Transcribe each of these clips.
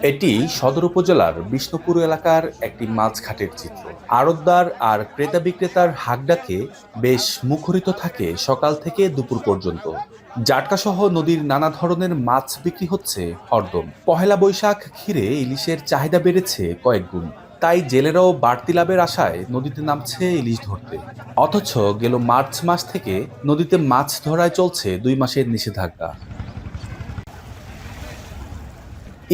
এটি সদর উপজেলার বিষ্ণুপুর এলাকার একটি মাছ ঘাটের চিত্র। আড়তদার আর ক্রেতা বিক্রেতার হাঁকডাকে বেশ মুখরিত থাকে সকাল থেকে দুপুর পর্যন্ত। জাটকা সহ নদীর নানা ধরনের মাছ বিক্রি হচ্ছে হরদম। পহেলা বৈশাখ ঘিরে ইলিশের চাহিদা বেড়েছে কয়েক গুণ। তাই জেলেরাও বাড়তি লাভের আশায় নদীতে নামছে ইলিশ ধরতে। অথচ গেল মার্চ মাস থেকে নদীতে মাছ ধরায় চলছে 2 মাসের নিষেধাজ্ঞা।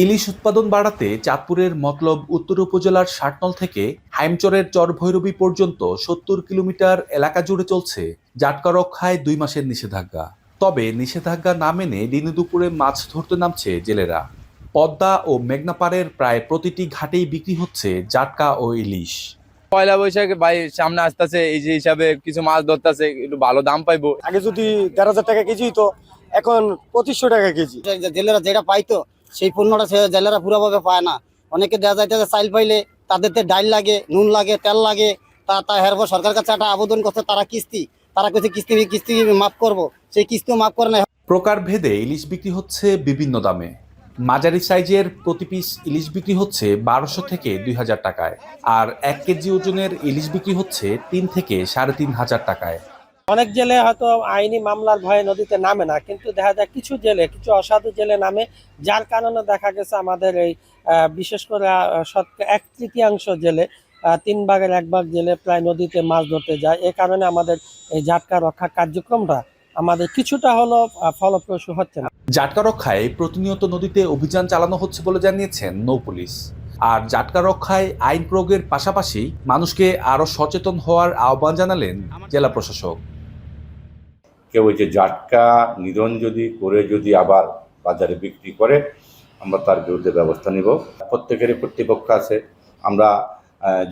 ইলিশ উৎপাদন বাড়াতে চাঁদপুরের মতলব উত্তর উপজেলার ষাটনল থেকে হাইমচরের চরভৈরবী পর্যন্ত 70 কিলোমিটার এলাকা জুড়ে চলছে জাটকা রক্ষায় 2 মাসের নিষেধাজ্ঞা। তবে নিষেধাজ্ঞা না মেনে দিনে দুপুরে মাছ ধরতে নামছে জেলেরা। পদ্মা ও মেঘনা পাড়ের প্রায় প্রতিটি ঘাটেই বিক্রি হচ্ছে জাটকা ও ইলিশ। পয়লা বৈশাখে ভাই সামনে আসতেছে, এই যে হিসাবে কিছু মাছ ধরতেছে, একটু ভালো দাম পাইবো। আগে যদি ১৩,০০০ টাকা কেজি হতো, এখন ২৫০০ টাকা কেজি। জেলেরা যেটা পাইতো সেই পণ্যটা জেলেরা পুরোভাবে পায় না। অনেকে দেখা যাইতেছে চাইল পাইলে তাদের ডাইল লাগে, নুন লাগে, তেল লাগে, তা হেরব সরকার কাছে একটা আবেদন করছে, তারা কইছে কিস্তি মাফ করব, সেই কিস্তিও মাফ করে না। প্রকার ভেদে ইলিশ বিক্রি হচ্ছে বিভিন্ন দামে। মাঝারি সাইজের প্রতি পিস ইলিশ বিক্রি হচ্ছে ১২০০ থেকে ২০০০ টাকায়, আর 1 কেজি ওজনের ইলিশ বিক্রি হচ্ছে ৩ থেকে ৩,৫০০ টাকায়। অনেক জেলে হয়তো আইনি মামলার ভয়ে নদীতে নামে না, কিন্তু দেখা যায় কিছু অসাধু জেলে নামে, যার কারণে দেখা গেছে আমাদের এই বিশেষ করে 1/3 জেলে 3 ভাগের 1 ভাগ জেলে প্রায় নদীতে মাছ ধরতে যায়। এ কারণে আমাদের এই জাটকা রক্ষা কার্যক্রমটা আমাদের কিছুটা হলো ফলপ্রসূ হচ্ছে না। জাটকা রক্ষায় প্রতিনিয়ত নদীতে অভিযান চালানো হচ্ছে বলে জানিয়েছেন নৌপুলিশ। আর জাটকা রক্ষায় আইন প্রয়োগের পাশাপাশি মানুষকে আরো সচেতন হওয়ার আহ্বান জানালেন জেলা প্রশাসক। কেউ ওই যে জাটকা নিধন যদি আবার বাজারে বিক্রি করে, আমরা তার বিরুদ্ধে ব্যবস্থা নিব। প্রত্যেকেরই কর্তৃপক্ষ আছে, আমরা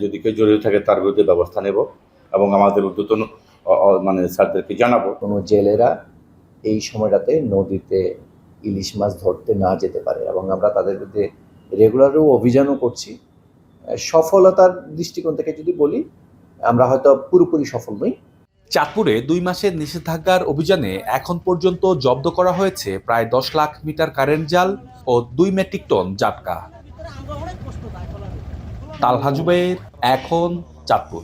যদি কেউ জড়িত থাকে তার বিরুদ্ধে ব্যবস্থা নেব এবং আমাদের ঊর্ধ্বতন স্যারদেরকে জানাবো। কোনো জেলেরা এই সময়টাতে নদীতে ইলিশ মাছ ধরতে না যেতে পারে, এবং আমরা তাদের বিরুদ্ধে রেগুলারও অভিযানও করছি। সফলতার দৃষ্টিকোণ থেকে যদি বলি, আমরা হয়তো পুরোপুরি সফল নই। চাঁদপুরে 2 মাসের নিষেধাজ্ঞার অভিযানে এখন পর্যন্ত জব্দ করা হয়েছে প্রায় 10 লাখ মিটার কারেন্ট জাল ও 2 মেট্রিক টন জাটকা। তালহা জুবের, এখন, চাঁদপুর।